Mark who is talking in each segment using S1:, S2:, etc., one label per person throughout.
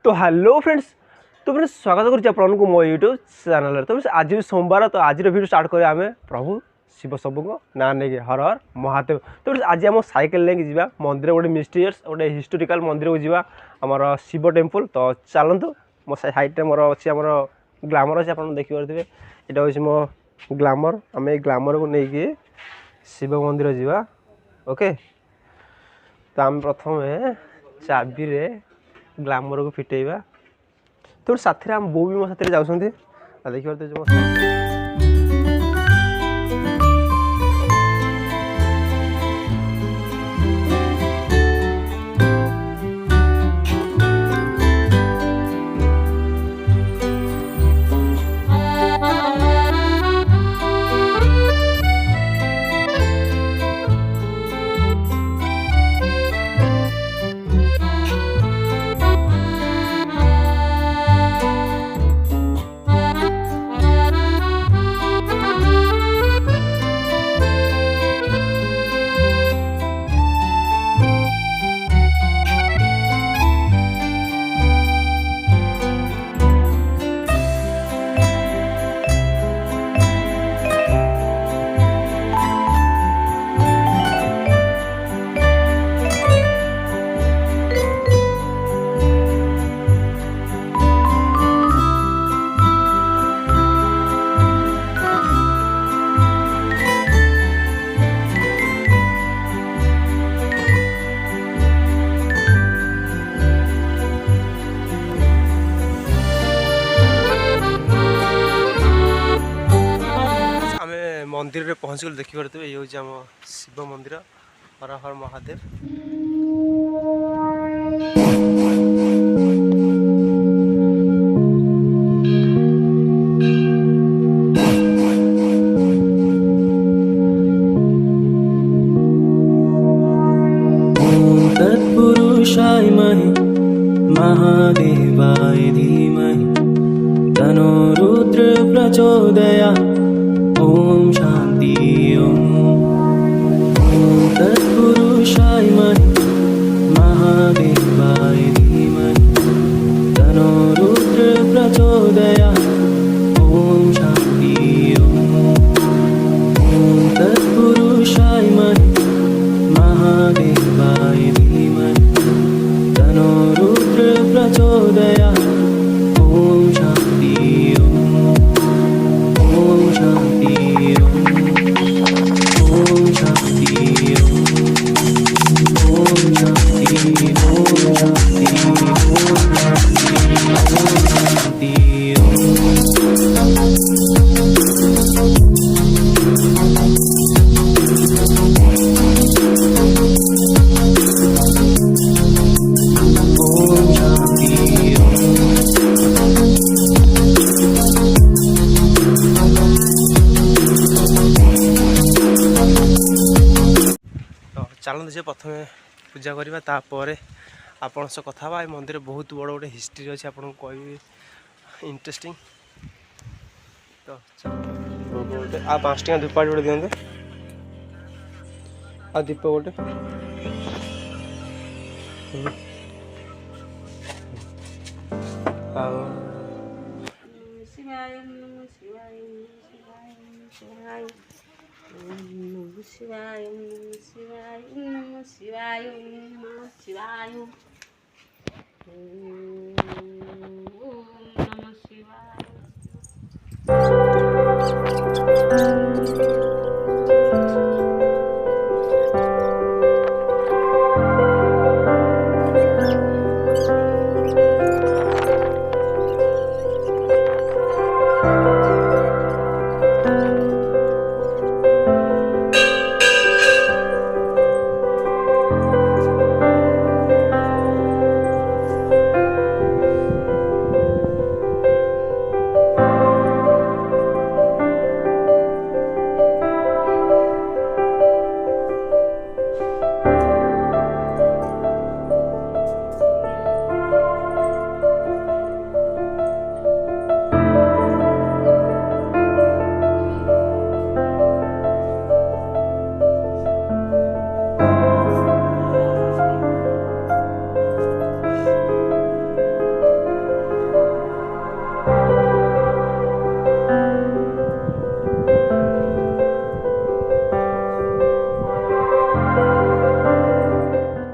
S1: तो hello friends. तो friends स्वागत करूँ मो यूट्यूब चैनल। तो आज भी सोमवार तो आज वीडियो स्टार्ट करें आम प्रभु शिव सबू ना नहीं हर हर महादेव। तो आज आम साइकेल लेकिन जा मंदिर गोटे मिस्टीरियस गोटे हिस्टोरिकल मंदिर को जावा आमर शिव टेम्पल। तो चलतु मो सैड्रे मोर अच्छी आम ग्लामर अच्छे आप देखिपे यहाँ हूँ मो ग्लामर। आम ग्लामर को लेकिन शिव मंदिर जावा। ओके तो आम प्रथम चाबी रे ग्लामर को फिटेबा। तो साथी आम बो भी मो साथी जाऊँगी देखिए जो मंदिर में पहुँच गल देखिपे ये हूँ आम शिव मंदिर हर हर महादेव।
S2: तत्पुरुषाय महादेवाय धीमहि तन्नो रुद्र प्रचोदयात्। ओम शांति ओम तत्पुरुषाय महादेवाय धीमहि तन्नो रुद्र प्रचोदयात्। ओम शांति ओम तत्पुरुषाय महादेवाय धीमहि तन्नो रुद्र प्रचोदयात्। ओम शांति ओम शांति ओम शांति ओम शांति ओम शांति
S1: चलते जे प्रथम पूजा करवा तापर आपण सह कथा बा। मंदिर बहुत बड़ गोटे हिस्ट्री अच्छे आपको कह इंटरेस्टिंग। तो गोटे आ 5 टका धूपकाठी गोटे दिखते आ दीप गोटे
S3: शिवाय शिवाय नमः शिवाय नमः शिवाय नमः शिवाय।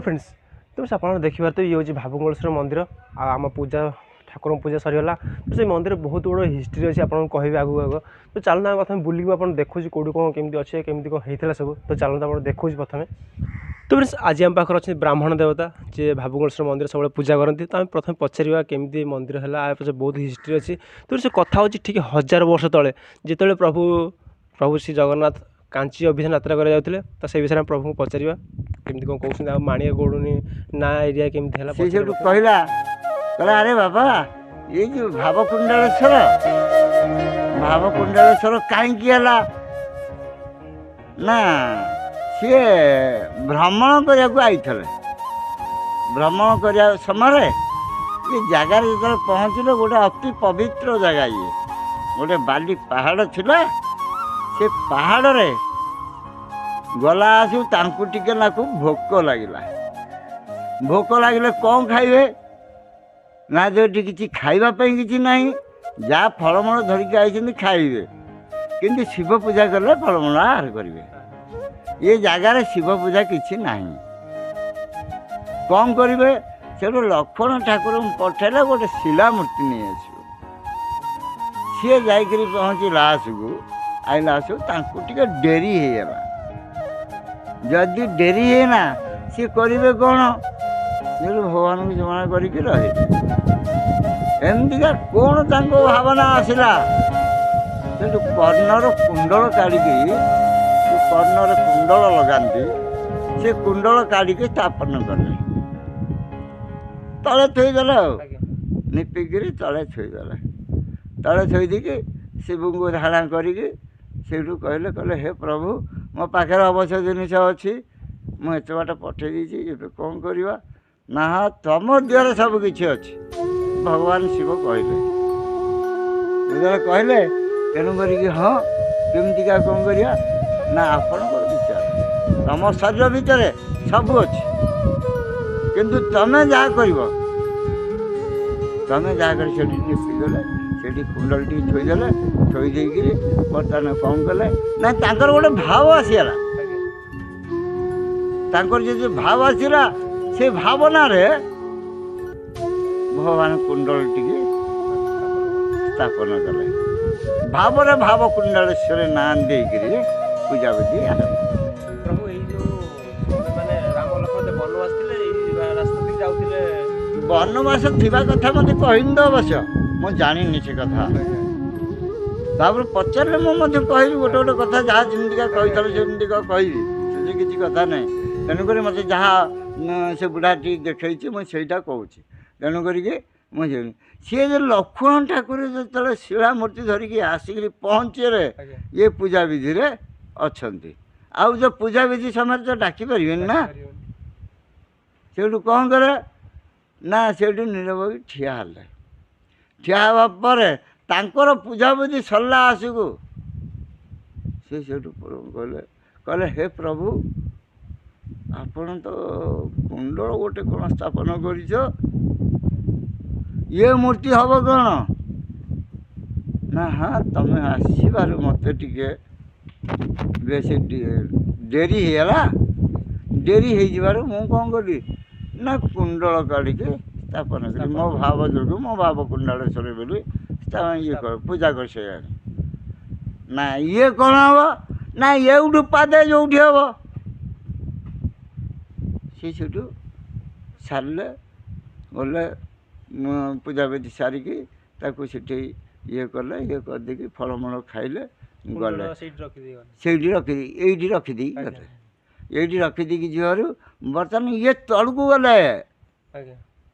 S1: फ्रेंड्स तुम आप देखिए तो ये हूँ भावुंगलेश्वर मंदिर आम पूजा ठाकुर पूजा सरीगला तो से मंदिर बहुत बड़ हिस्ट्री अच्छी आपको कहे आगू आग तो चलो ना प्रथम बुलिक आप देखुँ कौटी कौन केमी अच्छे केमी कौन होता सब तो चलो आप देखुँ प्रथम तो फ्रेंड्स आज आम पाखे अच्छे ब्राह्मण देवता जी भावुंगलेश्वर मंदिर सब पूजा करती तो आम प्रथम पचार केमी मंदिर है पचे बहुत हिस्ट्री अच्छी तो से कथा हो ठीक 1000 वर्ष तले जिते प्रभु श्री जगन्नाथ कांची अभियान यात्रा कर तो से विषय प्रभु को पचार केमती कौन कहते माणिया गोड़ुनी ना एरिया केमती है
S4: से जो कहला कहला अरे बाबा ये जो भावकुंडलेश्वर कहीं ना सी भ्रमण करने आई भ्रमण कर समय ये जगार जो पहुँचल गोटे अति पवित्र जगह ये गोटे बाली पहाड़ थिला से पहाड़ रे गला आसु तांकु टिके नाकु भोक लगे कौन खाइबे ना जो किसी खाइबापी किसी ना जहाँ फलमूल धरिकी आई खाइबे किंतु शिव पूजा कले फलमूल आहार करेंगे ये जगार शिव पूजा किसी ना कौन करेंगे से लक्ष्मण ठाकुर पठेला गोटे शिला मूर्ति नहीं आस सी जा पहुँची लास्ट को आइला आसु तांकु टिके डेरी होगा जदि डेरी है ना सी करेंगे कौन जो भगवान को जमाना करके रहे एमतीका कौन तांको भावना आसला से कर्णर कुंडल काढ़ी कर्णर कुंडल लगाती से कुंडल काढ़ी स्थापन कले तले थोईदेले निपिकी तले थोईदेले तले थोईदी शिव को धारणा करी कहले कहले हे प्रभु मो पाखे अवश्य जिनस अच्छी मुझे बाट पठे दी कौन करवा ना तुम देह सब किसी अच्छी भगवान शिव कहले कहले तेणुक हाँ केमतीका कौन करवा ना आपण विचार तुम शरीर भितर सब अच्छी किंतु तमें जहाँ कर तमें जहाँ कर निपिदेले से कुंडल टी थोईदेले थोई देकरी बर्तमान कौन कले ना तांकर गोटे भाव आसला तांकर जो भाव आसला से भावना रे भगवान कुंडल टी स्थापन कले भावरे भाव कुंडलेश्वर ना देकरी पूजा विधि आरंभ
S1: प्रभु ये जो माने राम लक्ष्मण बनवास थे रास्ता दिख जाउथिले
S4: बनवास थिबा कथा मते कहिन दो अवश्य मु जानी से कथा तापर पचारे मुझे कह गोटे गोटे कथा जहाँ जमीका कही कह किसी कथा ना तेणुक मत जहाँ से बुढ़ाटी देखी मुझे कहूँ तेणुक मुझे सी जो लक्ष्मण ठाकुर जो शिला मूर्ति धरिकी आसिक पहुँचे रे ये पूजा विधि रे अच्छा आउ जो पूजा विधि समय तो डाक पारे ना से कौन करे ना से नीरव ठिया हेले ठिया हवा पर तांकर पूजा विधि सरला आसकू से कहले कहले हे प्रभु आपण तो कुंडल गोटे कौन स्थापन कर ये मूर्ति हम कौन ना हाँ तुम्हें आसबार मत टे बेस डेरी होगा डेरी हो कौन करी ना कुंडल काढ़ी स्थापन कर मो भाव जो मो भाव कुंडलेश्वर बोली ये कर पूजा कर से ना ये कौन हम ना ये पादे जो हम सी सारे गले पूजा विधि सारिकी ये कले ये करदे फलमूल खाइले गले से रखीदी गले ये रखीदी जीवर बर्तमान ये तलू गले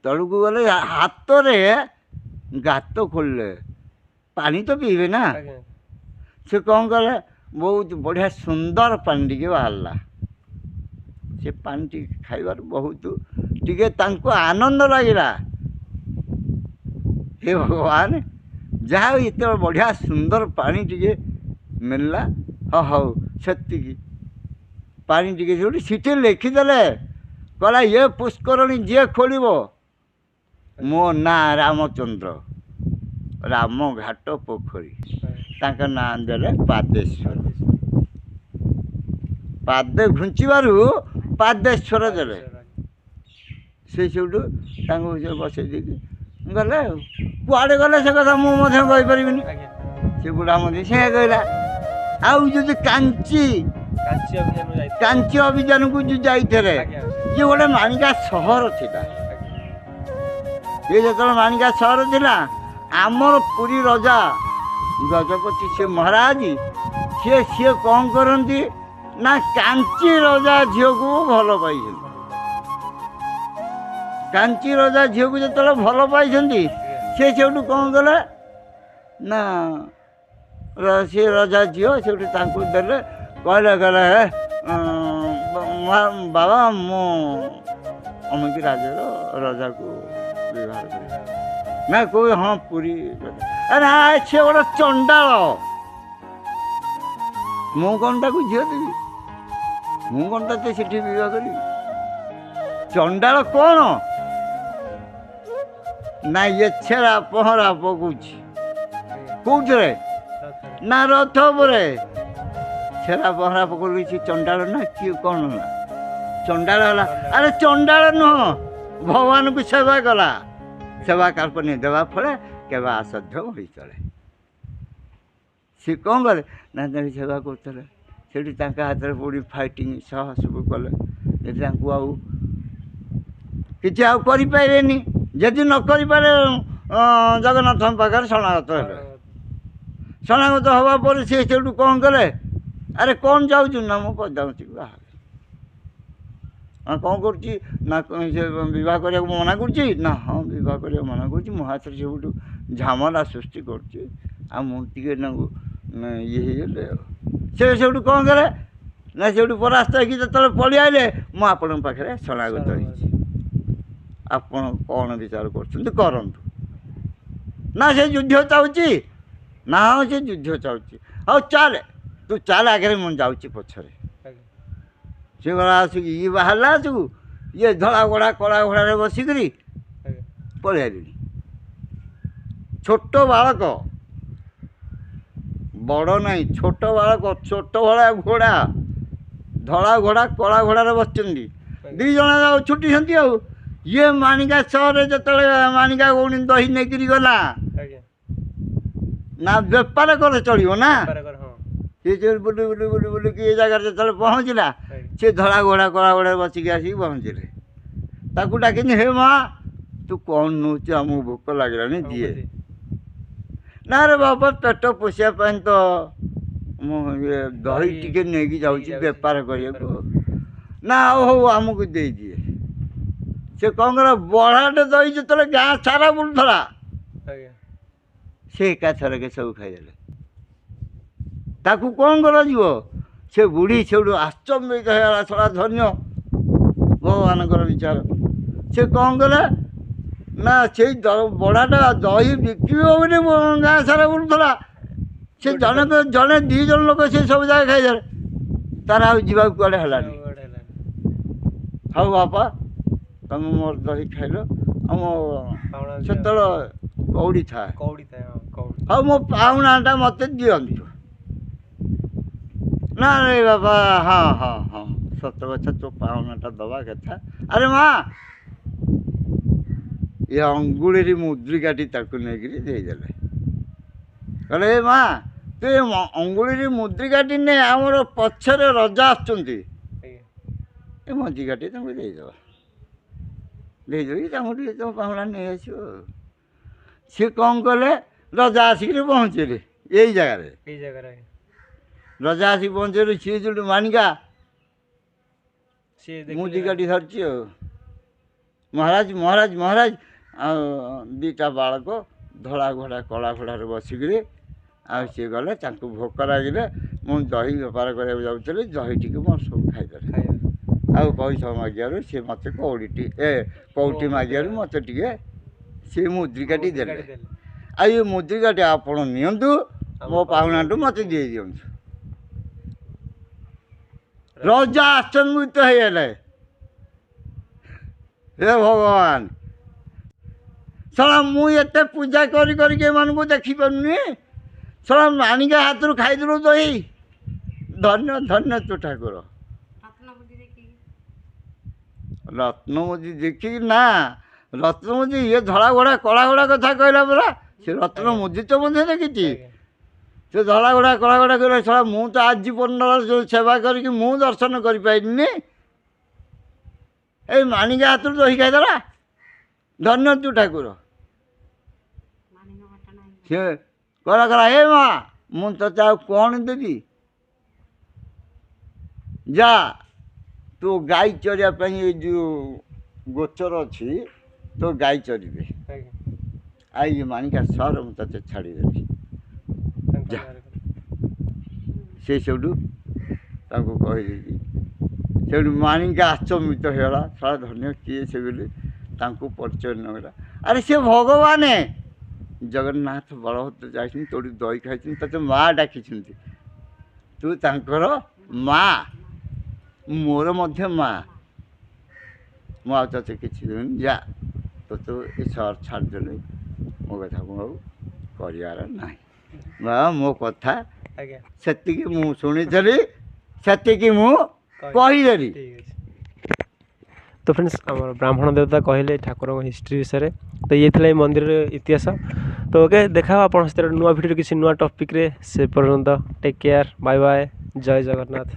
S4: तलू गले हाथ में गात खोलले पानी तो पीबे ना से कौन कले बहुत बढ़िया सुंदर पानी टी बाहरला से पानी टी खाइबार बहुत टी आनंद लगिला हे भगवान जहाँ इतना बढ़िया सुंदर पानी टी मिलला हाँ हाँ सत्य पानी टी जो सीटे लिखिदे कहला ये पुष्करणी जी खोल मो ना रामचंद्र राम घाट पोखरी तांका ना देले पादेश्वर पादे घुंचबारू पादेश्वर देले ସେ ସେଇଠୁ ତାଙ୍କୁ ସେ ବସେଇ ଦେଇକି ଗଲେ ଆଉ କୁଆଡ଼େ ଗଲେ ସେ କଥା ମୁଁ ମଧ୍ୟ କହିପାରିବିନି।
S1: ଆଜ୍ଞା
S4: ସେ ବୁଢ଼ା ମଧ୍ୟ ସେଇଆ କହିଲା। ଆଉ ଯଦି କାଞ୍ଚି
S1: କାଞ୍ଚି ଅଭିଯାନ ଯାଇଥିଲେ।
S4: କାଞ୍ଚି ଅଭିଯାନକୁ ଯୋଉ ଯାଇଥିଲେ
S1: ଆଜ୍ଞା
S4: ଇଏ ଗୋଟେ ମାଣିକା ସହର ଥିଲା।
S1: ଆଜ୍ଞା
S4: ଇଏ ଯେତେବେଳେ ମାଣିକା ସହର ଥିଲା ଆମର ପୁରୀ ରଜା ଗଜପତି ସେ ମହାରାଜ ସିଏ କ'ଣ କରନ୍ତି ନା କାଞ୍ଚି ରଜା ଝିଅକୁ ଭଲ ପାଇଛନ୍ତି। କାଞ୍ଚି ରଜା ଝିଅକୁ ଯେତେବେଳେ ଭଲ ପାଇଛନ୍ତି ସେ ସେଇଠୁ କ'ଣ କଲେ ନା ସେ ରଜା ଝିଅ ସେଇଠୁ ତାଙ୍କୁ ଦେଲେ କହିଲେ ବାବା ମୁଁ ଅମିକି ରଜାକୁ ବିବାହ କରିବି ନା କହୁ ହଁ ପୁରୀ ନା ସେ ଗୋଟେ ଚଣ୍ଡାଳ ମୁଁ କ'ଣ ତାକୁ ଝିଅ ଦେବି ମୁଁ କ'ଣ ତାତେ ସେଠି ବିବାହ କରିବି ଚଣ୍ଡାଳ କ'ଣ ନା ଇଏ ଛେରା ପହଁରା ପକଉଛି କୋଉଥିରେ ନା ରଥ ଉପରେ ଛେରା ପହଁରା ପକଉଛି ଚଣ୍ଡାଳ ନା କିଏ କ'ଣ ହେଲା ଚଣ୍ଡାଳ ହେଲା। ଆରେ ଚଣ୍ଡାଳ ନୁହଁ ଭଗବାନଙ୍କୁ ସେବା କଲା ସେବା କାଳ୍ପନିକ ଦେବା ଫଳେ କେବେ ଅସାଧ୍ୟ ହୋଇ ଚଳେ। ସେ କ'ଣ କଲେ ନା ତାଙ୍କୁ ସେବା କରୁଥିଲେ ସେଠି ତାଙ୍କ ହାତରେ ପଡ଼ି ଫାଇଟିଂ ସହ ସବୁ କଲେ ଯଦି ତାଙ୍କୁ ଆଉ କିଛି ଆଉ କରିପାରିଲେନି ଯଦି ନ କରିପାରେ ଜଗନ୍ନାଥଙ୍କ ପାଖରେ ଶରଣାଗତ ହେଲେ। ଶରଣାଗତ ହେବା ପରେ ସେ ସେଠୁ କ'ଣ କଲେ ଆରେ କ'ଣ ଯାଉଛୁ ନା ମୁଁ ପଦାଉଛି ବାହାରେ କ'ଣ କରୁଛି ନା ସେ ବିବାହ କରିବାକୁ ମନା କରୁଛି ନା ହଁ ବିବାହ କରିବାକୁ ମନା କରୁଛି ମୋ ହାତରେ ସବୁଠୁ ଝାମଲା ସୃଷ୍ଟି କରୁଛି ଆଉ ମୁଁ ଟିକେ ନାକୁ ଇଏ ହେଇଗଲେ ଆଉ ସେ ସେଠୁ କ'ଣ କଲେ ନା ସେଠୁ ପରାସ୍ତ ହେଇକି ଯେତେବେଳେ ପଳେଇ ଆସିଲେ ମୁଁ ଆପଣଙ୍କ ପାଖରେ ଶରଣାଗତ ହେଇଛି ଆପଣ କ'ଣ ବିଚାର କରୁଛନ୍ତି କରନ୍ତୁ ନା ସେ ଯୁଦ୍ଧ ଚାହୁଁଛି ନା ହଁ ସେ ଯୁଦ୍ଧ ଚାହୁଁଛି ହଉ ଚାଲେ ତୁ ଚାଲେ ଆଗରେ ମୁଁ ଯାଉଛି ପଛରେ ସେ ଗଲା ଆସିକି ଇଏ ବାହାରିଲା ଆସିକୁ ଇଏ ଧଳା ଘୋଡ଼ା କଳା ଘୋଡ଼ାରେ ବସିକିରି ପଳେଇ ଆଇଲିଣି ଛୋଟ ବାଳକ ବଡ଼ ନାହିଁ ଛୋଟ ବାଳକ ଛୋଟ ଭଳିଆ ଘୋଡ଼ା ଧଳା ଘୋଡ଼ା କଳା ଘୋଡ଼ାରେ ବସିଛନ୍ତି ଦୁଇ ଜଣ ଯାକ ଛୁଟିଛନ୍ତି ଆଉ ଇଏ ମାଣିକା ସହରରେ ଯେତେବେଳେ ମାଣିକା ଗଉଣୀ ଦହି ନେଇକିରି ଗଲା ନା ବେପାର କଲେ ଚଳିବ ନା ସେ ବୁଲି ବୁଲି ବୁଲି ବୁଲିକି ଏ ଜାଗାରେ ଯେତେବେଳେ ପହଞ୍ଚିଲା ସେ ଧଳା ଘୋଡ଼ା କଳା ଘୋଡ଼ାରେ ବସିକି ଆସିକି ପହଞ୍ଚିଲେ ତାକୁ ଡାକିନି ହେ ମା ତୁ କ'ଣ ନେଉଛୁ ଆମକୁ ଭୋକ ଲାଗିଲାନି ଦିଏ ନା ରେ ବାବା ପେଟ ପୋଷିବା ପାଇଁ ତ ମୁଁ ଇଏ ଦହି ଟିକେ ନେଇକି ଯାଉଛି ବେପାର କରିବାକୁ ନା ହଉ ଆମକୁ ଦେଇଦିଏ ସେ କ'ଣ କଲା ବଢ଼ାଟେ ଦହି ଯେତେବେଳେ ଗାଁ ସାରା ବୁଲୁଥିଲା ସେ ଏକାଥରକେ ସବୁ ଖାଇଦେଲେ ତାକୁ କ'ଣ କରାଯିବ ସେ ବୁଢ଼ୀ ସେଠୁ ଆଶ୍ଚର୍ଯ୍ୟିତ ହେଇଗଲା ଶଳା ଧନ୍ୟ ଭଗବାନଙ୍କର ବିଚାର ସେ କ'ଣ କଲେ ନା ସେଇ ବଢ଼ାଟା ଦହି ବିକ୍ରି ହେବ ବୋଲି ଗାଁ ସାରା ବୁଲୁଥିଲା ସେ ଜଣେ ଦୁଇ ଜଣ ଲୋକ ସେ ସବୁ ଜାଗା ଖାଇଦେଲେ ତାର ଆଉ ଯିବାକୁ କୁଆଡ଼େ ହେଲାନି ହଉ ବାପା ତମେ ମୋର ଦହି ଖାଇଲ ଆମ ସେତେବେଳେ କଉଡ଼ି ଥାଏ ହଉ ମୋ ପାଉଣାଟା ମୋତେ ଦିଅନ୍ତୁ ନା ରେ ବାପା ହଁ ହଁ ହଁ ସତ କଥା ତୋ ପାଉଣାଟା ଦେବା କଥା ଆରେ ମା ଏ ଅଙ୍ଗୁଳିରେ ମୁଦ୍ରିକାଟି ତାକୁ ନେଇକିରି ଦେଇଦେଲେ କହିଲେ ଏ ମା ତୁ ଏ ଅଙ୍ଗୁଳିରେ ମୁଦ୍ରିକାଟି ନେ ଆମର ପଛରେ ରଜା ଆସୁଛନ୍ତି ଏ ମଞ୍ଜିକାଟି ତାଙ୍କୁ ଦେଇଦେବା ଦେଇଦେବି ତାଙ୍କୁ ଟିକେ ତମ ପାଉଣା ନେଇଆସିବ ସିଏ କ'ଣ କଲେ ରଜା ଆସିକିରି ପହଞ୍ଚିଲେ ଏଇ ଜାଗାରେ ରଜା ଆସିକି ପହଞ୍ଚିଲେ ସିଏ ଯେଉଁଠି ମାଣିକା ମୁଦିକାଟି ଧରିଛି ଆଉ ମହାରାଜ ମହାରାଜ ମହାରାଜ ଆଉ ଦୁଇଟା ବାଳକ ଧଳା ଘୋଡ଼ା କଳା ଘୋଡ଼ାରେ ବସିକିରି ଆଉ ସିଏ ଗଲେ ତାଙ୍କୁ ଭୋକ ଲାଗିଲେ ମୁଁ ଦହି ବେପାର କରିବାକୁ ଯାଉଥିଲି ଦହି ଟିକେ ମୋର ସବୁ ଖାଇଦେଲେ ଆଉ ପଇସା ମାଗିବାରୁ ସିଏ ମୋତେ କଉଟି ମାଗିବାରୁ ମୋତେ ଟିକେ ସେ ମୁଦ୍ରିକାଟି ଦେଲେ ଆଉ ଏ ମୁଦ୍ରିକାଟି ଆପଣ ନିଅନ୍ତୁ ମୋ ପାଉଣାଠୁ ମୋତେ ଦେଇ ଦିଅନ୍ତୁ ରଜା ଆଶ୍ଚର୍ଯ୍ୟିତ ହେଇଗଲେ ହେ ଭଗବାନ ଶଳା ମୁଁ ଏତେ ପୂଜା କରି କରିକି ଏମାନଙ୍କୁ ଦେଖିପାରୁନି ଶଳା ମାଣିକା ହାତରୁ ଖାଇଦେଲୁ ଦହି ଧନ୍ୟ ଧନ୍ୟ ତୁ ଠାକୁର ରତ୍ନମୋଜି ଦେଖିକି ନା ରତ୍ନମୋଜି ଇଏ ଧଳା ଘୋଡ଼ା କଳା ଘୋଡ଼ା କଥା କହିଲା ପରା ସେ ରତ୍ନମୋଜି ତ ମଧ୍ୟ ଦେଖିଛି ସେ ଧଳା ଘୋଡ଼ା କଳା ଘୋଡ଼ା କହିଲା ଶଳା ମୁଁ ତ ଆଜି ପର୍ଯ୍ୟନ୍ତ ଯେଉଁ ସେବା କରିକି ମୁଁ ଦର୍ଶନ କରିପାରିନି ଏଇ ମାଣିକା ହାତରୁ ଦହି ଖାଇଦେଲା ଧନ୍ୟ ତୁ ଠାକୁର ସେ କହିଲା କହିଲା ଏ ମା ମୁଁ ତୋତେ ଆଉ କ'ଣ ଦେବି ଯା ତୋ ଗାଈ ଚରିବା ପାଇଁ ଏଇ ଯେଉଁ ଗୋଚର ଅଛି ତୋ ଗାଈ ଚରିବେ ଆଉ ଇଏ ମାଣିକା ସର ମୁଁ ତୋତେ ଛାଡ଼ିଦେବି ଯା ସେ ସେଇଠୁ ତାଙ୍କୁ କହିଦେଇକି ସେଇଠୁ ମାଣିକା ଆଚମ୍ବିତ ହେଇଗଲା ଶଳା ଧନ୍ୟ କିଏ ସେ ବୋଲି ତାଙ୍କୁ ପରିଚୟ ନେଲା ଆରେ ସେ ଭଗବାନ ଜଗନ୍ନାଥ ବଳଭଦ୍ର ଯାଇଛନ୍ତି ତୋଠି ଦହି ଖାଇଛନ୍ତି ତୋତେ ମା ଡାକିଛନ୍ତି ତୁ ତାଙ୍କର ମା ମୋର ମଧ୍ୟ ମା ମୁଁ ଆଉ ତୋତେ କିଛି ଦେବିନି ଯା ତୋତେ ଏ ସହର ଛାଡ଼ିଦେଲେ ମୋ କଥା ମୁଁ ଆଉ କରିବାର ନାହିଁ ବା ମୋ କଥା
S1: ଆଜ୍ଞା
S4: ସେତିକି ମୁଁ ଶୁଣିଥିଲି ସେତିକି ମୁଁ କହିଦେଲି
S1: ତ फ्रेंड्स ଆମର ବ୍ରାହ୍ମଣ ଦେବତା କହିଲେ ଠାକୁରଙ୍କ ହିଷ୍ଟ୍ରି ବିଷୟରେ ତ ଇଏ ଥିଲା ଏଇ ମନ୍ଦିରର ଇତିହାସ ତ ଓକେ ଦେଖା ହେବ ଆପଣଙ୍କ ସହିତ ନୂଆ ଭିଡ଼ିଓରେ କିଛି ନୂଆ ଟପିକ୍ରେ ସେ ପର୍ଯ୍ୟନ୍ତ ଟେକ୍ କେୟାର ବାଏ ବାଏ ଜୟ ଜଗନ୍ନାଥ।